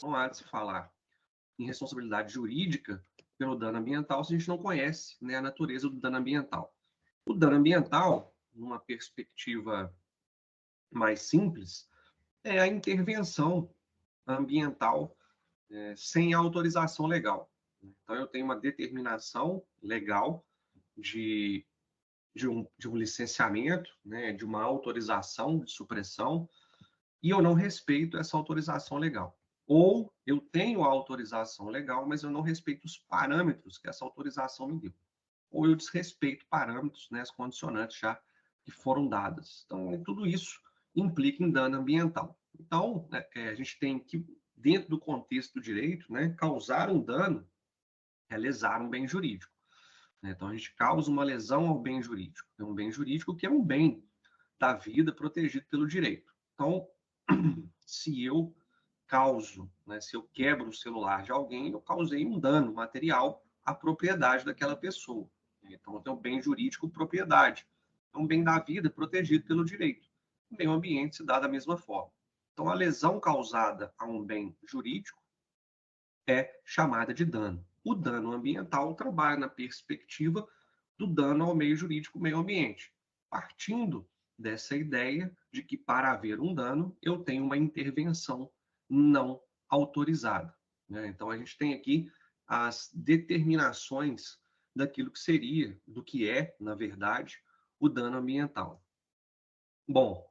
Não há de se falar em responsabilidade jurídica pelo dano ambiental se a gente não conhece, né, a natureza do dano ambiental. O dano ambiental, numa perspectiva mais simples, é a intervenção ambiental sem autorização legal. Então, eu tenho uma determinação legal de, de um licenciamento, né, de uma autorização de supressão, e eu não respeito essa autorização legal. Ou eu tenho a autorização legal, mas eu não respeito os parâmetros que essa autorização me deu. Ou eu desrespeito parâmetros, né, as condicionantes já que foram dadas. Então, tudo isso implica em dano ambiental. Então, né, a gente tem que, dentro do contexto do direito, né, causar um dano é lesar um bem jurídico. Né? Então, a gente causa uma lesão ao bem jurídico. É um bem jurídico que é um bem da vida protegido pelo direito. Então, se eu causo, né, se eu quebro o celular de alguém, eu causei um dano material à propriedade daquela pessoa. Então, eu tenho um bem jurídico propriedade. É um bem da vida protegido pelo direito. O meio ambiente se dá da mesma forma. Então, a lesão causada a um bem jurídico é chamada de dano. O dano ambiental trabalha na perspectiva do dano ao meio jurídico, meio ambiente, partindo dessa ideia de que para haver um dano, eu tenho uma intervenção não autorizada. Né? Então, a gente tem aqui as determinações daquilo que seria, do que é, na verdade, o dano ambiental. Bom,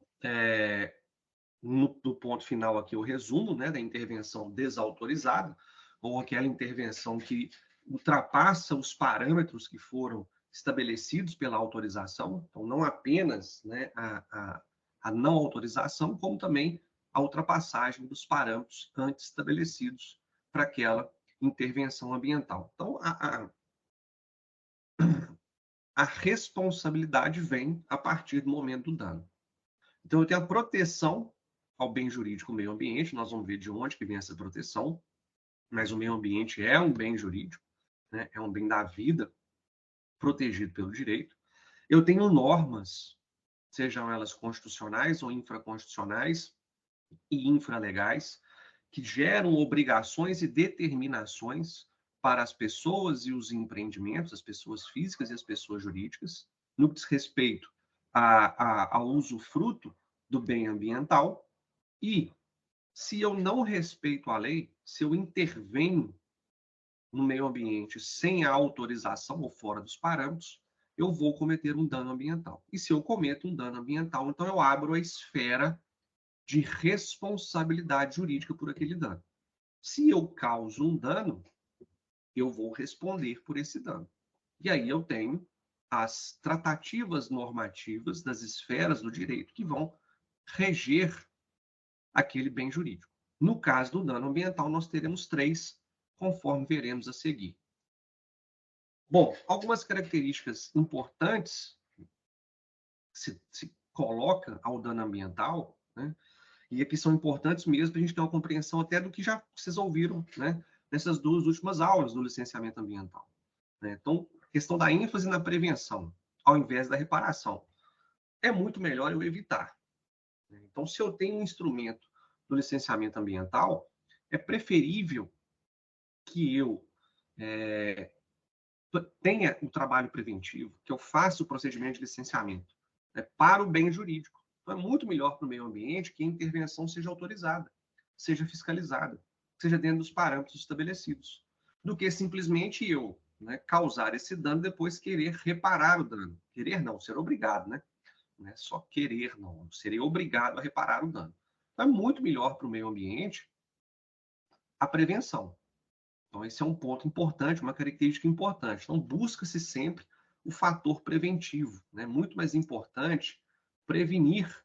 no ponto final aqui, o resumo, né, da intervenção desautorizada, ou aquela intervenção que ultrapassa os parâmetros que foram estabelecidos pela autorização. Então, não apenas, né, a não autorização, como também a ultrapassagem dos parâmetros antes estabelecidos para aquela intervenção ambiental. Então, a responsabilidade vem a partir do momento do dano. Então, eu tenho a proteção ao bem jurídico, meio ambiente, nós vamos ver de onde que vem essa proteção, mas o meio ambiente é um bem jurídico, né? É um bem da vida, protegido pelo direito. Eu tenho normas, sejam elas constitucionais ou infraconstitucionais e infralegais, que geram obrigações e determinações para as pessoas e os empreendimentos, as pessoas físicas e as pessoas jurídicas, no que diz respeito ao usufruto do bem ambiental. E se eu não respeito a lei, se eu intervenho no meio ambiente sem a autorização ou fora dos parâmetros, eu vou cometer um dano ambiental. E se eu cometo um dano ambiental, então eu abro a esfera de responsabilidade jurídica por aquele dano. Se eu causo um dano, eu vou responder por esse dano. E aí eu tenho as tratativas normativas das esferas do direito que vão reger aquele bem jurídico. No caso do dano ambiental, nós teremos três, conforme veremos a seguir. Bom, algumas características importantes se coloca ao dano ambiental, né? E aqui são importantes mesmo para a gente ter uma compreensão até do que já vocês ouviram, né? Nessas duas últimas aulas do licenciamento ambiental. Né? Então, a questão da ênfase na prevenção, ao invés da reparação. É muito melhor eu evitar. Né? Então, se eu tenho um instrumento do licenciamento ambiental, é preferível que eu tenha o trabalho preventivo, que eu faça o procedimento de licenciamento, né, para o bem jurídico. Então, é muito melhor para o meio ambiente que a intervenção seja autorizada, seja fiscalizada, seja dentro dos parâmetros estabelecidos, do que simplesmente eu, né, causar esse dano e depois querer reparar o dano. Querer não, ser obrigado, né? Não é só querer, não. Eu serei obrigado a reparar o dano. Então, é muito melhor para o meio ambiente a prevenção. Então, esse é um ponto importante, uma característica importante. Então, busca-se sempre o fator preventivo. É, né? Muito mais importante prevenir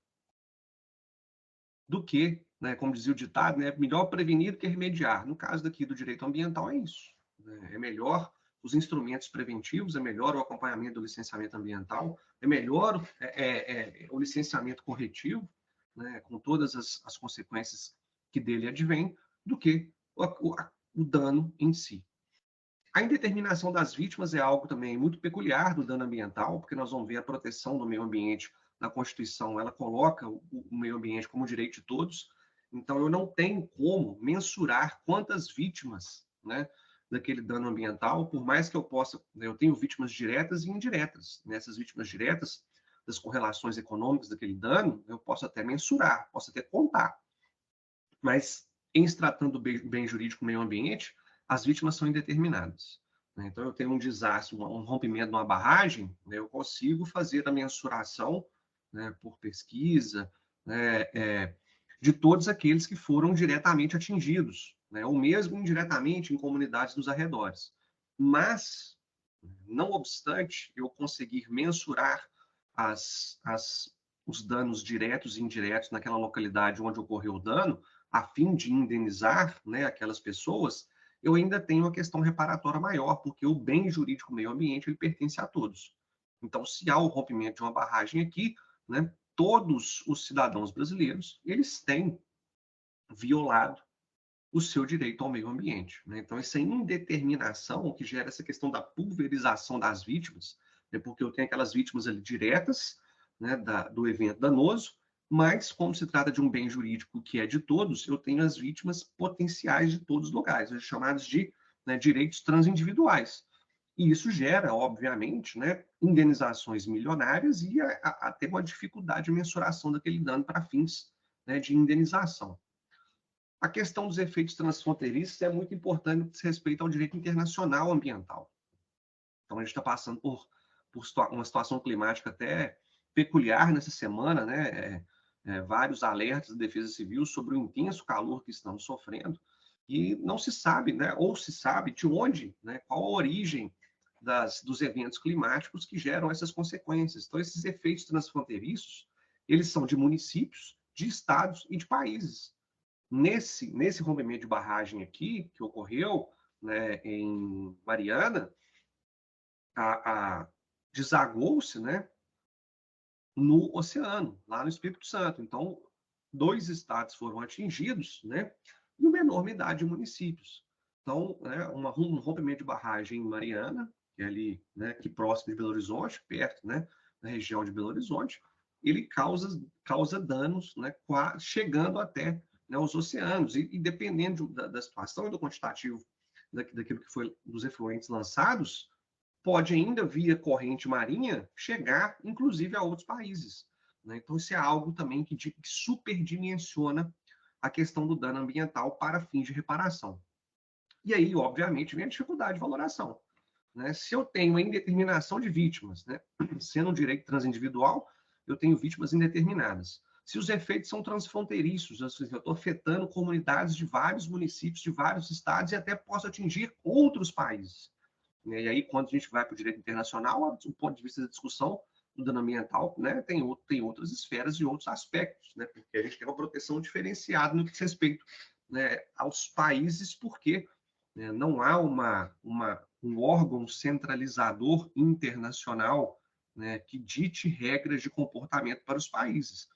do que, né, como dizia o ditado, né, melhor prevenir do que remediar. No caso daqui do direito ambiental, é isso. Né? É melhor os instrumentos preventivos, é melhor o acompanhamento do licenciamento ambiental, é melhor o licenciamento corretivo, né, com todas as consequências que dele advêm, do que o dano em si. A indeterminação das vítimas é algo também muito peculiar do dano ambiental, porque nós vamos ver a proteção do meio ambiente na Constituição, ela coloca o meio ambiente como direito de todos, Então, eu não tenho como mensurar quantas vítimas, né, daquele dano ambiental, por mais que eu possa, eu tenho vítimas diretas e indiretas. Nessas vítimas diretas, das correlações econômicas daquele dano, eu posso até mensurar, posso até contar. Mas, em se tratando do bem jurídico meio ambiente, as vítimas são indeterminadas. Né? Então, eu tenho um desastre, um rompimento de uma barragem, né, eu consigo fazer a mensuração, né, por pesquisa, né, de todos aqueles que foram diretamente atingidos, né, ou mesmo indiretamente em comunidades dos arredores. Mas, não obstante eu conseguir mensurar os danos diretos e indiretos naquela localidade onde ocorreu o dano, a fim de indenizar, né, aquelas pessoas, eu ainda tenho uma questão reparatória maior, porque o bem jurídico meio ambiente ele pertence a todos. Então, se há o rompimento de uma barragem aqui, né, todos os cidadãos brasileiros eles têm violado o seu direito ao meio ambiente. Né? Então, essa indeterminação que gera essa questão da pulverização das vítimas, né? Porque eu tenho aquelas vítimas ali diretas, né, do evento danoso, mas como se trata de um bem jurídico que é de todos, eu tenho as vítimas potenciais de todos os locais, chamados de, né, direitos transindividuais. E isso gera, obviamente, né, indenizações milionárias e até uma dificuldade de mensuração daquele dano para fins, né, de indenização. A questão dos efeitos transfronteiriços é muito importante no que diz respeito ao direito internacional ambiental. Então, a gente está passando por uma situação climática até peculiar nessa semana, né? Vários alertas da Defesa Civil sobre o intenso calor que estamos sofrendo, e não se sabe, né? Ou se sabe de onde, né? Qual a origem dos eventos climáticos que geram essas consequências. Então, esses efeitos transfronteiriços, eles são de municípios, de estados e de países. Nesse rompimento de barragem aqui, que ocorreu, né, em Mariana, desagou-se, né, no oceano, lá no Espírito Santo. Então, 2 estados foram atingidos, né, e uma enorme idade de municípios. Então, né, um rompimento de barragem em Mariana, que é ali, né, aqui próximo de Belo Horizonte, perto, né, da região de Belo Horizonte, ele causa danos, né, chegando até, né, os oceanos. E dependendo da situação e do quantitativo daquilo que foi dos efluentes lançados, pode ainda, via corrente marinha, chegar, inclusive, a outros países. Né? Então, isso é algo também que superdimensiona a questão do dano ambiental para fins de reparação. E aí, obviamente, vem a dificuldade de valoração. Né? Se eu tenho a indeterminação de vítimas, né? Sendo um direito transindividual, eu tenho vítimas indeterminadas. Se os efeitos são transfronteiriços, eu estou afetando comunidades de vários municípios, de vários estados e até posso atingir outros países. Né? E aí, quando a gente vai para o direito internacional, do ponto de vista da discussão do dano ambiental, né, tem outras esferas e outros aspectos, né, porque a gente tem uma proteção diferenciada no que diz respeito, né, aos países, porque, né, não há um órgão centralizador internacional, né, que dite regras de comportamento para os países.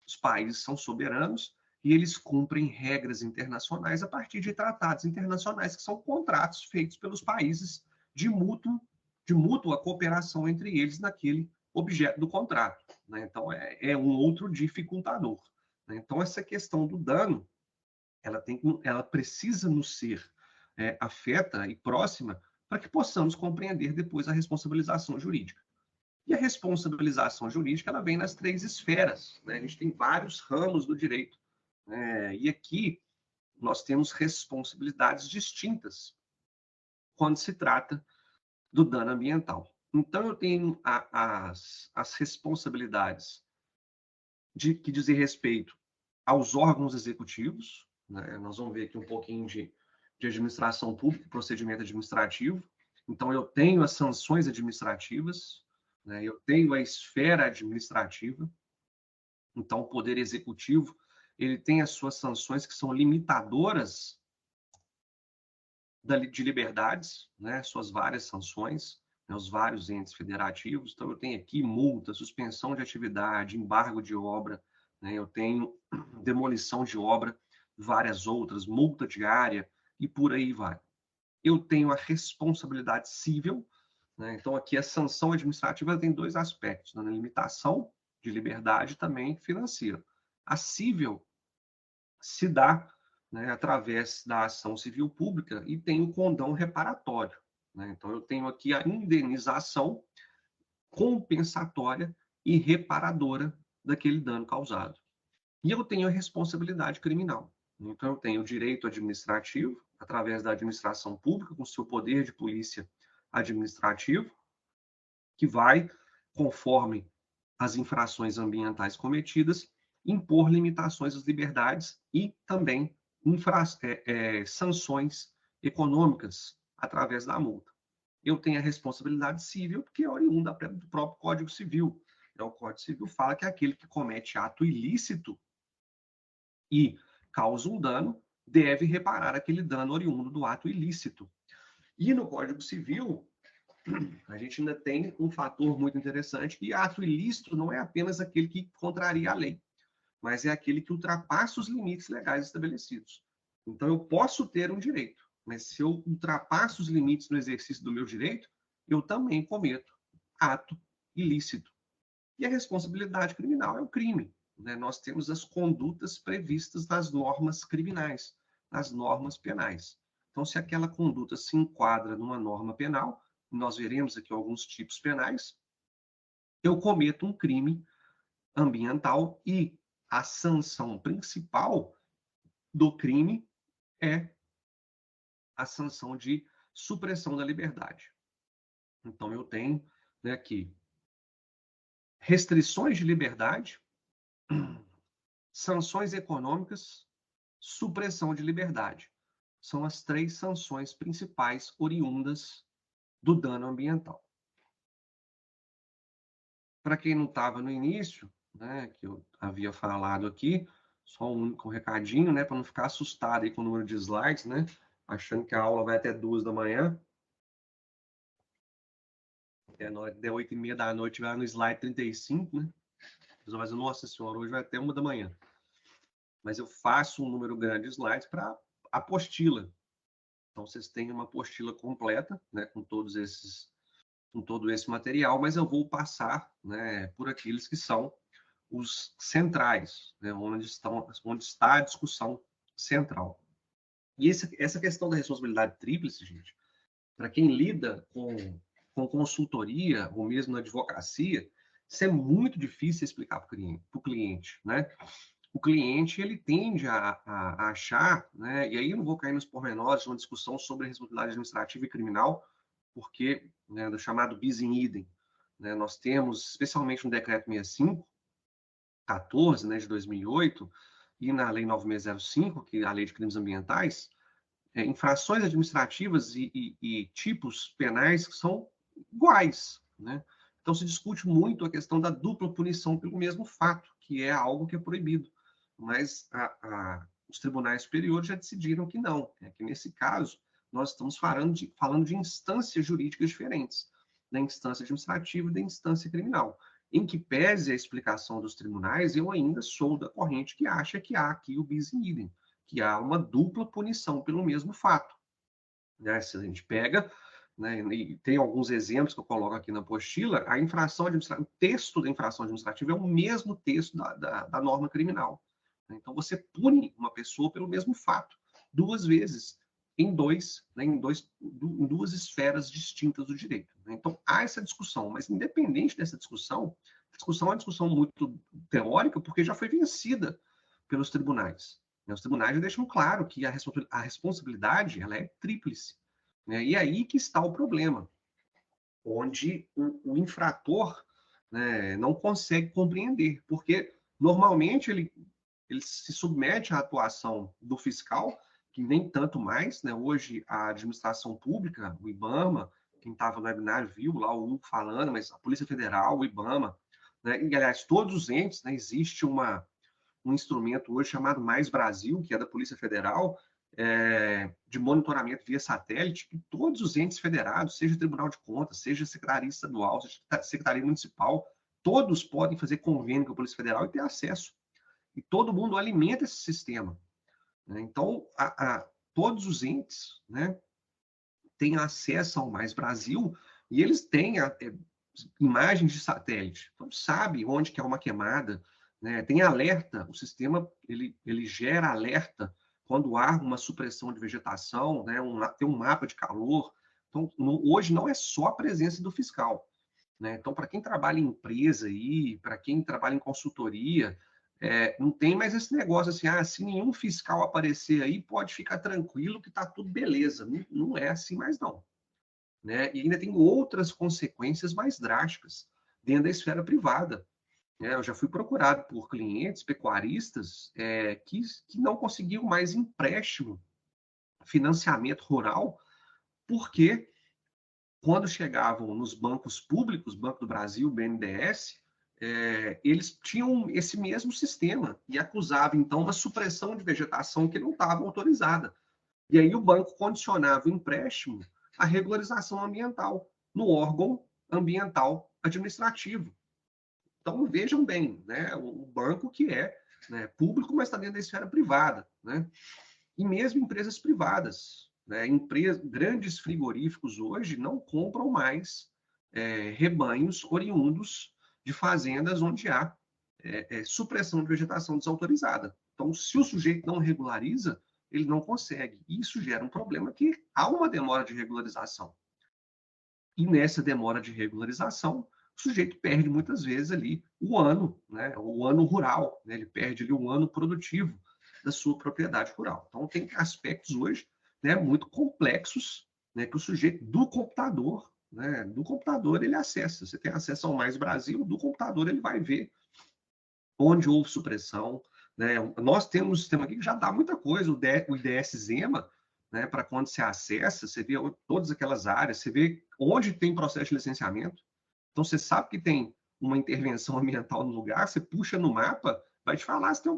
Os países são soberanos e eles cumprem regras internacionais a partir de tratados internacionais, que são contratos feitos pelos países de mútua cooperação entre eles naquele objeto do contrato. Né? Então, é um outro dificultador. Né? Então, essa questão do dano, ela precisa nos ser afeta e próxima para que possamos compreender depois a responsabilização jurídica. E a responsabilização jurídica ela vem nas 3 esferas. Né? A gente tem vários ramos do direito. E aqui nós temos responsabilidades distintas quando se trata do dano ambiental. Então, eu tenho as responsabilidades que dizem respeito aos órgãos executivos, né? Nós vamos ver aqui um pouquinho de administração pública, procedimento administrativo. Então, eu tenho as sanções administrativas, né? Eu tenho a esfera administrativa. Então, o Poder Executivo ele tem as suas sanções que são limitadoras de liberdades, né? Suas várias sanções, né? Os vários entes federativos. Então, eu tenho aqui multa, suspensão de atividade, embargo de obra, né? Eu tenho demolição de obra, várias outras, multa diária e por aí vai. Eu tenho a responsabilidade civil, né? Então, aqui a sanção administrativa tem 2 aspectos, né? Limitação de liberdade também financeira. A civil se dá, né, através da ação civil pública e tem o condão reparatório, né? Então, eu tenho aqui a indenização compensatória e reparadora daquele dano causado. E eu tenho a responsabilidade criminal. Então, eu tenho o direito administrativo, através da administração pública, com seu poder de polícia administrativo, que vai, conforme as infrações ambientais cometidas, impor limitações às liberdades e também sanções econômicas através da multa. Eu tenho a responsabilidade civil, porque é oriunda do próprio Código Civil. O Código Civil fala que aquele que comete ato ilícito e causa um dano deve reparar aquele dano oriundo do ato ilícito. E no Código Civil, a gente ainda tem um fator muito interessante, que ato ilícito não é apenas aquele que contraria a lei, mas é aquele que ultrapassa os limites legais estabelecidos. Então, eu posso ter um direito, mas se eu ultrapasso os limites no exercício do meu direito, eu também cometo ato ilícito. E a responsabilidade criminal é o crime, né? Nós temos as condutas previstas nas normas criminais, nas normas penais. Então, se aquela conduta se enquadra numa norma penal, nós veremos aqui alguns tipos penais, eu cometo um crime ambiental e a sanção principal do crime é a sanção de supressão da liberdade. Então, eu tenho, né, aqui restrições de liberdade, sanções econômicas, supressão de liberdade. São as 3 sanções principais oriundas do dano ambiental. Para quem não estava no início, né, que eu havia falado aqui, só um único recadinho, né, para não ficar assustado aí com o número de slides, né, achando que a aula vai até 2 da manhã. Na hora que der 8h30 da noite, vai no slide 35, né? Você vai dizer, nossa senhora, hoje vai até 1 da manhã. Mas eu faço um número grande de slides para apostila. Então, vocês têm uma apostila completa, né, com todo esse material, mas eu vou passar, né, por aqueles que são os centrais, né, onde está a discussão central. E essa questão da responsabilidade tríplice, gente, para quem lida com consultoria ou mesmo na advocacia, isso é muito difícil explicar para o cliente, né? O cliente, ele tende a achar, né? E aí eu não vou cair nos pormenores, uma discussão sobre a responsabilidade administrativa e criminal, porque, né, do chamado bis in idem, né, nós temos, especialmente no Decreto 6514, né, de 2008, e na Lei 9605, que é a Lei de Crimes Ambientais, infrações administrativas e tipos penais que são iguais, né? Então, se discute muito a questão da dupla punição pelo mesmo fato, que é algo que é proibido. Mas os tribunais superiores já decidiram que não, que nesse caso nós estamos falando de instâncias jurídicas diferentes, da instância administrativa e da instância criminal. Em que pese a explicação dos tribunais, eu ainda sou da corrente que acha que há aqui o bis in idem, que há uma dupla punição pelo mesmo fato. Né? Se a gente pega, né, e tem alguns exemplos que eu coloco aqui na apostila, a infração administrativa, o texto da infração administrativa é o mesmo texto da norma criminal. Então, você pune uma pessoa pelo mesmo fato, 2 vezes, em duas esferas distintas do direito. Então, há essa discussão, mas independente dessa discussão, a discussão é uma discussão muito teórica, porque já foi vencida pelos tribunais. Os tribunais já deixam claro que a responsabilidade ela é tríplice. Né? E aí que está o problema, onde o infrator, né, não consegue compreender, porque normalmente ele se submete à atuação do fiscal, que nem tanto mais, né? Hoje a administração pública, o IBAMA, quem estava no webinar viu lá o Hugo falando, mas a Polícia Federal, o IBAMA, né? E aliás, todos os entes, né? Existe um instrumento hoje chamado Mais Brasil, que é da Polícia Federal, de monitoramento via satélite, que todos os entes federados, seja Tribunal de Contas, seja Secretaria Estadual, seja Secretaria Municipal, todos podem fazer convênio com a Polícia Federal e ter acesso. E todo mundo alimenta esse sistema. Né? Então, todos os entes, né, têm acesso ao Mais Brasil e eles têm imagens de satélite. Então, sabe onde que é uma queimada, né? Tem alerta, o sistema ele gera alerta quando há uma supressão de vegetação, né? Tem um mapa de calor. Então, hoje não é só a presença do fiscal, né? Então, para quem trabalha em empresa aí, para quem trabalha em consultoria, não tem mais esse negócio assim, se nenhum fiscal aparecer aí, pode ficar tranquilo que está tudo beleza. Não, não é assim mais não, né? E ainda tem outras consequências mais drásticas dentro da esfera privada. Eu já fui procurado por clientes pecuaristas que não conseguiam mais empréstimo, financiamento rural, porque quando chegavam nos bancos públicos, Banco do Brasil, BNDES, eles tinham esse mesmo sistema e acusavam, então, uma supressão de vegetação que não estava autorizada. E aí o banco condicionava o empréstimo à regularização ambiental, no órgão ambiental administrativo. Então, vejam bem, né, o banco que é, né, público, mas está dentro da esfera privada, né? E mesmo empresas privadas, né, grandes frigoríficos hoje não compram mais rebanhos oriundos de fazendas onde há supressão de vegetação desautorizada. Então, se o sujeito não regulariza, ele não consegue. Isso gera um problema que há uma demora de regularização. E nessa demora de regularização, o sujeito perde muitas vezes ali o ano, né, o ano rural, né, ele perde ali o ano produtivo da sua propriedade rural. Então, tem aspectos hoje, né, muito complexos, né, que o sujeito do computador, né, do computador ele acessa. Você tem acesso ao Mais Brasil, do computador ele vai ver onde houve supressão, né? Nós temos um sistema aqui que já dá muita coisa, o IDS Zema, né, para quando você acessa, você vê todas aquelas áreas, você vê onde tem processo de licenciamento. Então, você sabe que tem uma intervenção ambiental no lugar, você puxa no mapa, vai te falar se tem um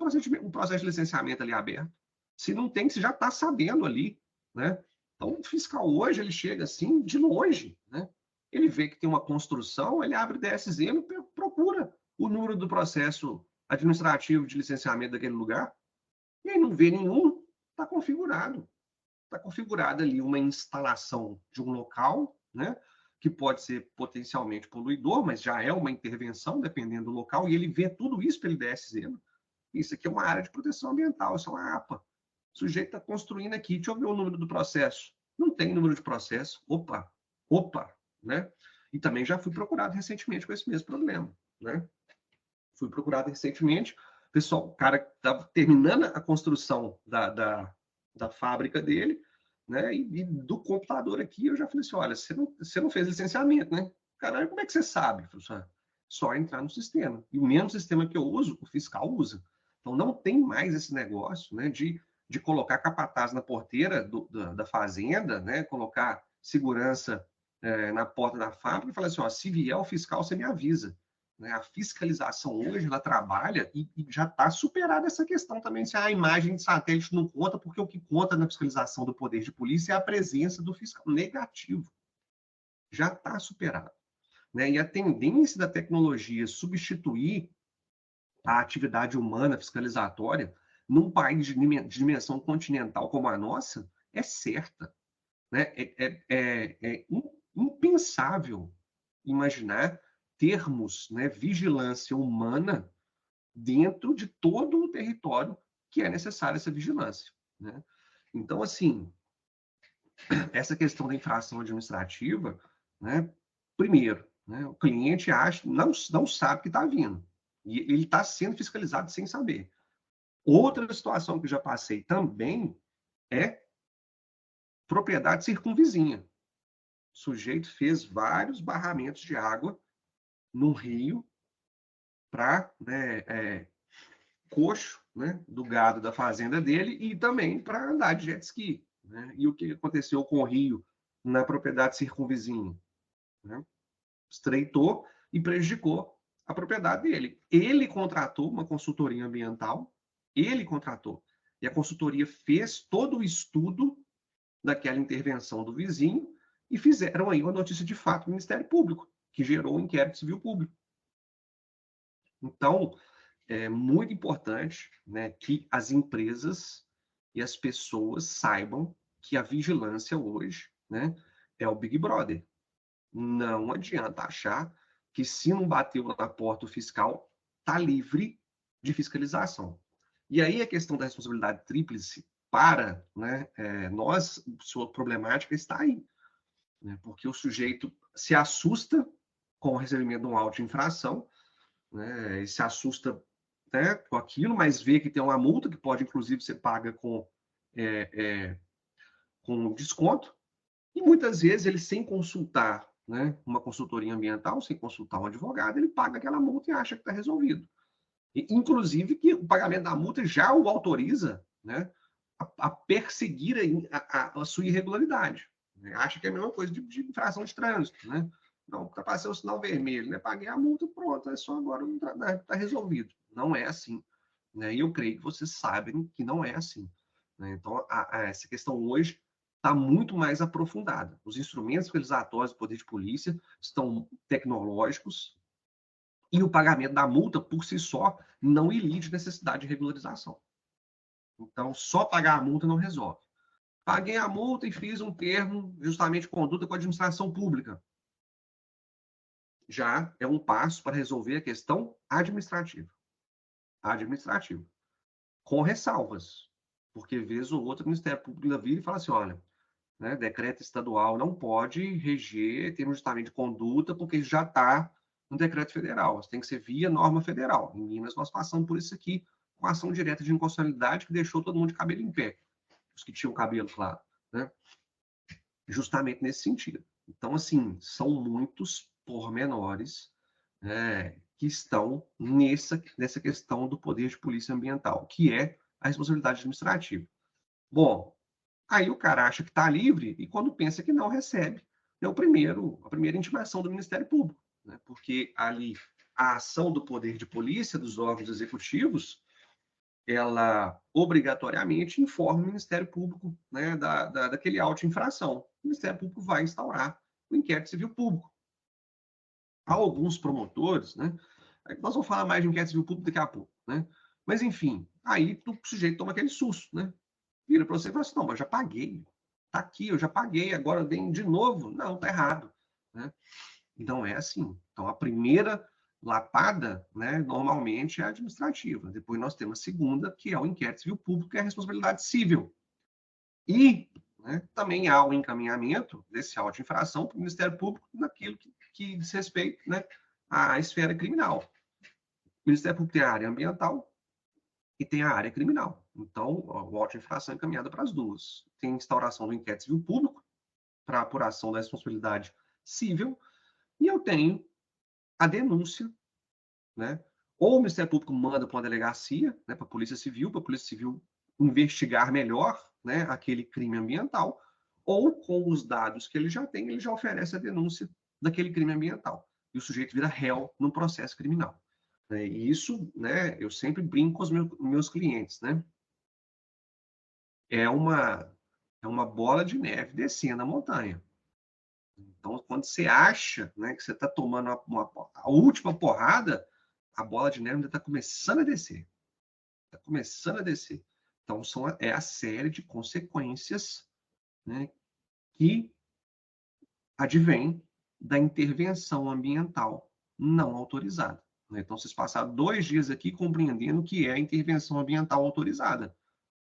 processo de licenciamento ali aberto. Se não tem, você já está sabendo ali, né? Então, o fiscal hoje, ele chega assim, de longe, né? Ele vê que tem uma construção, ele abre DSZ e procura o número do processo administrativo de licenciamento daquele lugar, e aí não vê nenhum, está configurado. Está configurada ali uma instalação de um local, né? Que pode ser potencialmente poluidor, mas já é uma intervenção, dependendo do local, e ele vê tudo isso pelo DSZ. Isso aqui é uma área de proteção ambiental, isso é uma APA. O sujeito está construindo aqui, deixa eu ver o número do processo. Não tem número de processo. Opa, né? E também já fui procurado recentemente com esse mesmo problema, né? Fui procurado recentemente, pessoal, o cara estava terminando a construção da fábrica dele, né? E do computador aqui, eu já falei assim, olha, você não fez licenciamento, né? Caralho, como é que você sabe? Professor? Só entrar no sistema. E o mesmo sistema que eu uso, o fiscal usa. Então, não tem mais esse negócio, né, de colocar capataz na porteira da fazenda, né, colocar segurança na porta da fábrica e falar assim, ó, se vier o fiscal, você me avisa. Né? A fiscalização hoje, ela trabalha e já está superada essa questão também, se a imagem de satélite não conta, porque o que conta na fiscalização do poder de polícia é a presença do fiscal negativo. Já está superado. Né? E a tendência da tecnologia substituir a atividade humana fiscalizatória num país de dimensão continental como a nossa é certa. Né? É impensável imaginar termos, né, vigilância humana dentro de todo o território que é necessária essa vigilância. Né? Então, assim, essa questão da infração administrativa, né, primeiro, né, o cliente não sabe que está vindo. E ele está sendo fiscalizado sem saber. Outra situação que eu já passei também é propriedade circunvizinha. O sujeito fez vários barramentos de água no rio para coxo, né, do gado da fazenda dele e também para andar de jet ski. Né? E o que aconteceu com o rio na propriedade circunvizinha? Né? Estreitou e prejudicou a propriedade dele. Ele contratou uma consultoria ambiental, ele contratou. E a consultoria fez todo o estudo daquela intervenção do vizinho e fizeram aí uma notícia de fato do Ministério Público, que gerou um inquérito civil público. Então, é muito importante, né, que as empresas e as pessoas saibam que a vigilância hoje, né, é o Big Brother. Não adianta achar que se não bateu na porta o fiscal, tá livre de fiscalização. E aí a questão da responsabilidade tríplice para, né, sua problemática está aí, né, porque o sujeito se assusta com o recebimento de um auto de infração, né, e se assusta, né, com aquilo, mas vê que tem uma multa que pode, inclusive, ser paga com desconto, e muitas vezes ele, sem consultar, né, uma consultoria ambiental, sem consultar um advogado, ele paga aquela multa e acha que está resolvido. E, inclusive, que o pagamento da multa já o autoriza, né, a perseguir a sua irregularidade. Né? Acha que é a mesma coisa de infração de trânsito. Né? Não, está passando o sinal vermelho, né? Paguei a multa, pronto, é só agora está resolvido. Não é assim. Né? E eu creio que vocês sabem que não é assim. Né? Então, essa questão hoje está muito mais aprofundada. Os instrumentos fiscalizatórios do poder de polícia estão tecnológicos e o pagamento da multa, por si só, não ilide necessidade de regularização. Então, só pagar a multa não resolve. Paguei a multa e fiz um termo, justamente conduta com a administração pública. Já é um passo para resolver a questão administrativa. Administrativa. Com ressalvas. Porque, vez ou outra, o Ministério Público vira e fala assim, olha, né, decreto estadual não pode reger termos justamente de conduta, porque já está no decreto federal. Tem que ser via norma federal. Em Minas, nós passamos por isso aqui, com ação direta de inconstitucionalidade que deixou todo mundo de cabelo em pé. Os que tinham cabelo, claro. Né? Justamente nesse sentido. Então, assim, são muitos pormenores, né, que estão nessa questão do poder de polícia ambiental, que é a responsabilidade administrativa. Bom, aí o cara acha que está livre e quando pensa que não, recebe a primeira intimação do Ministério Público. Né? Porque ali a ação do poder de polícia, dos órgãos executivos, ela obrigatoriamente informa o Ministério Público, né, daquele auto de infração. O Ministério Público vai instaurar o inquérito civil público. Há alguns promotores, né? Nós vamos falar mais de inquérito civil público daqui a pouco, né? Mas, enfim, aí o sujeito toma aquele susto, né? Vira para você e fala assim, não, mas eu já paguei. Tá aqui, eu já paguei, agora vem de novo. Não, tá errado. Né? Então, é assim. Então, a primeira lapada, né, normalmente é administrativa. Depois nós temos a segunda, que é o inquérito civil público, que é a responsabilidade civil. E, né, também há o encaminhamento desse auto de infração para o Ministério Público naquilo que diz respeito, né, à esfera criminal. O Ministério Público tem a área ambiental e tem a área criminal. Então, o auto de infração é encaminhado para as duas. Tem instauração do inquérito civil público para apuração da responsabilidade civil e eu tenho a denúncia, né? Ou o Ministério Público manda para uma delegacia, né, para a Polícia Civil investigar melhor, né, aquele crime ambiental, ou com os dados que ele já tem, ele já oferece a denúncia daquele crime ambiental. E o sujeito vira réu num processo criminal. E isso, né, eu sempre brinco com os meus clientes, né? É uma bola de neve descendo a montanha. Então, quando você acha, né, que você está tomando a última porrada, a bola de neve ainda está começando a descer. Está começando a descer. Então, é a série de consequências, né, que advém da intervenção ambiental não autorizada. Né? Então, vocês passaram 2 dias aqui compreendendo o que é a intervenção ambiental autorizada.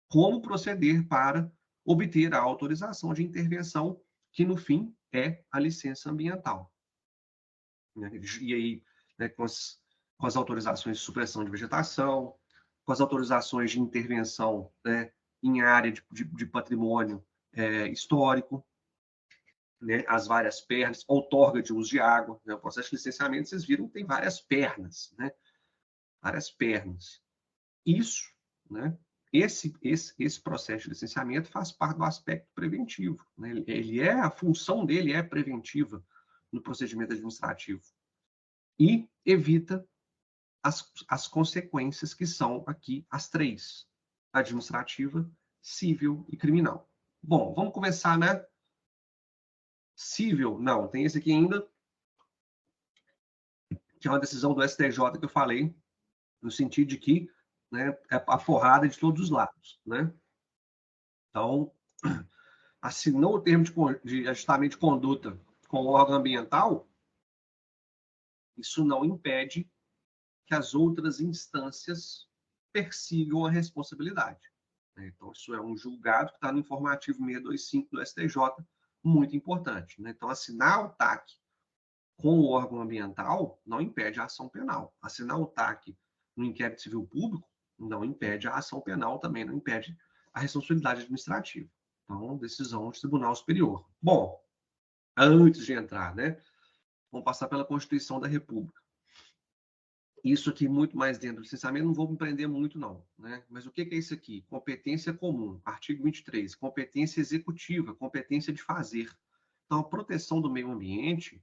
Como proceder para obter a autorização de intervenção, que, no fim, é a licença ambiental. Né? E aí, né, com as autorizações de supressão de vegetação, com as autorizações de intervenção, né, em área de patrimônio histórico, né, as várias pernas, outorga de uso de água. Né, o processo de licenciamento, vocês viram, tem várias pernas, né, várias pernas. Isso, né, esse processo de licenciamento faz parte do aspecto preventivo. Né, a função dele é preventiva no procedimento administrativo e evita as consequências que são aqui as 3, administrativa, civil e criminal. Bom, vamos começar, né? Civil, não, tem esse aqui ainda, que é uma decisão do STJ que eu falei, no sentido de que, né, é a porrada de todos os lados, né? Então, assinou o termo de ajustamento de conduta com o órgão ambiental, isso não impede que as outras instâncias persigam a responsabilidade. Então, isso é um julgado que está no informativo 625 do STJ, muito importante. Então, assinar o TAC com o órgão ambiental não impede a ação penal. Assinar o TAC no inquérito civil público não impede a ação penal, também não impede a responsabilidade administrativa. Então, decisão de Tribunal Superior. Bom, antes de entrar, vamos passar pela Constituição da República. Isso aqui, muito mais dentro do licenciamento, não vou me prender muito, não. Mas o que é isso aqui? Competência comum, artigo 23. Competência executiva, competência de fazer. Então, a proteção do meio ambiente,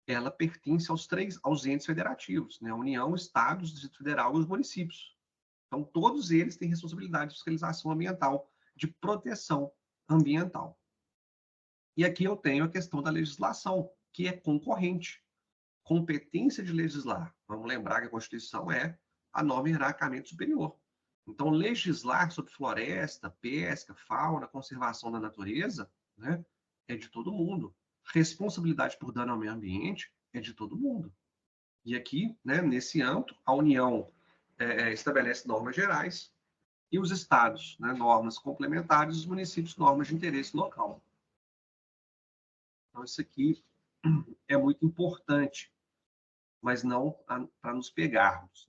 ela pertence aos entes federativos, a União, Estados, Distrito Federal e os municípios. Então, todos eles têm responsabilidade de fiscalização ambiental, de proteção ambiental. E aqui eu tenho a questão da legislação, que é concorrente. Competência de legislar. Vamos lembrar que a Constituição é a norma hierarquicamente superior. Então, legislar sobre floresta, pesca, fauna, conservação da natureza, é de todo mundo. Responsabilidade por dano ao meio ambiente é de todo mundo. E aqui, nesse âmbito, a União estabelece normas gerais e os estados, normas complementares, os municípios, normas de interesse local. Então, isso aqui é muito importante, mas não para nos pegarmos.